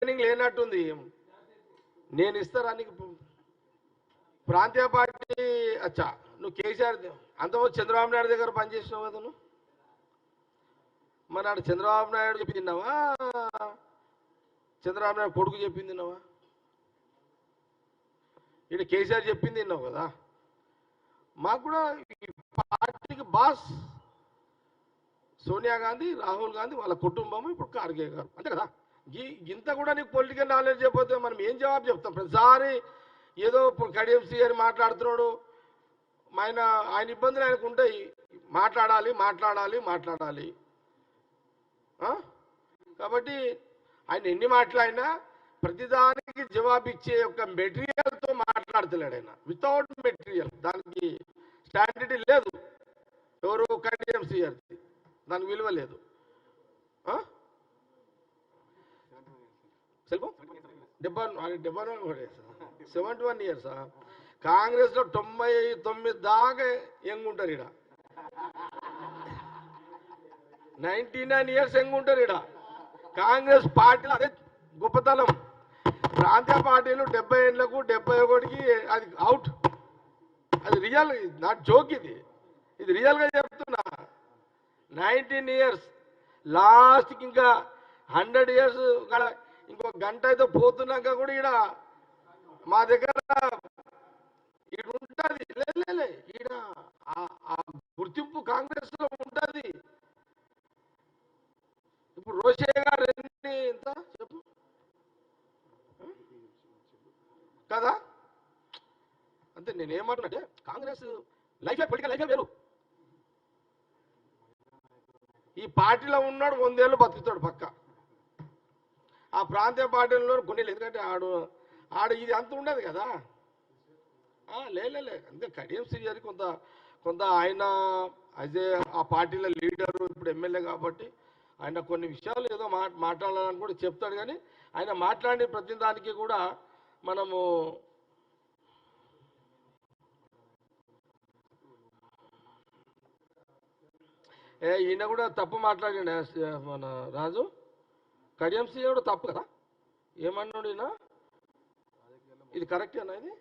Training లేనట్టుంది. నేను ఇస్తారా నీకు ప్రాంతీయ పార్టీ? అచ్చా, నువ్వు కేసీఆర్ అంతకుముందు చంద్రబాబు నాయుడు దగ్గర పనిచేసినావు కదా నువ్వు. మరి నాడు చంద్రబాబు నాయుడు చెప్పి తిన్నావా, చంద్రబాబు నాయుడు కొడుకు చెప్పింది తిన్నావా? ఇక్కడ కేసీఆర్ చెప్పింది తిన్నావు కదా. మాకు కూడా ఈ పార్టీకి బాస్ సోనియా గాంధీ, రాహుల్ గాంధీ, వాళ్ళ కుటుంబం, ఇప్పుడు ఖార్గే గారు, అంతే కదా. ఇంత కూడా నీకు పొలిటికల్ నాలెడ్జ్ చెప్పితే మనం ఏం జవాబు చెప్తాం? ప్రతిసారి ఏదో కడియంసీ అని మాట్లాడుతున్నాడు. ఆయన ఇబ్బందులు ఆయనకు ఉంటాయి. మాట్లాడాలి మాట్లాడాలి మాట్లాడాలి. కాబట్టి ఆయన ఎన్ని మాట్లాడినా ప్రతిదానికి జవాబిచ్చే ఒక మెటీరియల్తో మాట్లాడుతున్నాడు ఆయన. వితౌట్ మెటీరియల్ దానికి స్టాండర్డ్ లేదు. ఎవరు కడియంసీ దానికి విలువ లేదు. Cellphone 71 years. కాంగ్రెస్లో 99 దాకా ఎంగుంటారు ఇడ. 99 ఇయర్స్ ఎంగుంటారు ఇడ. కాంగ్రెస్ పార్టీలో అదే గొప్పతనం. ప్రాంతీయ పార్టీలు 70 ఏళ్లకు 71కి అది అవుట్. అది రియల్, నాట్ జోక్. ఇది రియల్గా చెప్తున్నా. 19 ఇయర్స్ లాస్ట్కి ఇంకా 100 ఇయర్స్ ఇంకో గంట అయితే పోతున్నాక కూడా ఈడ మా దగ్గర ఈడ ఉంటుంది. లే ఈడ ఆ గుర్తింపు కాంగ్రెస్ లో ఉంటుంది. ఇప్పుడు రోషయ్య గారు ఎంత చెప్పు కదా. అంతే. నేనేమంటున్నాంటే కాంగ్రెస్ లైఫ్ పొలిటికల్ లైఫ్ వేరు. ఈ పార్టీలో ఉన్నాడు 100 ఏళ్ళు బతుకుతాడు పక్క. ఆ ప్రాంతీయ పార్టీలో కొన్ని, ఎందుకంటే ఆడు ఇది అంత ఉండదు కదా. లే అంతే. కడియంసీ గారికి కొంత ఆయన అదే ఆ పార్టీల లీడరు, ఇప్పుడు ఎమ్మెల్యే కాబట్టి ఆయన కొన్ని విషయాలు ఏదో మాట్లాడాలని కూడా చెప్తాడు. కానీ ఆయన మాట్లాడే ప్రతి దానికి కూడా మనము ఈయన కూడా తప్పు మాట్లాడండి. మన రాజు కడియంసీ కూడా తప్పు కదా. ఏమన్నాడు ఈయన? ఇది కరెక్టేనా ఇది?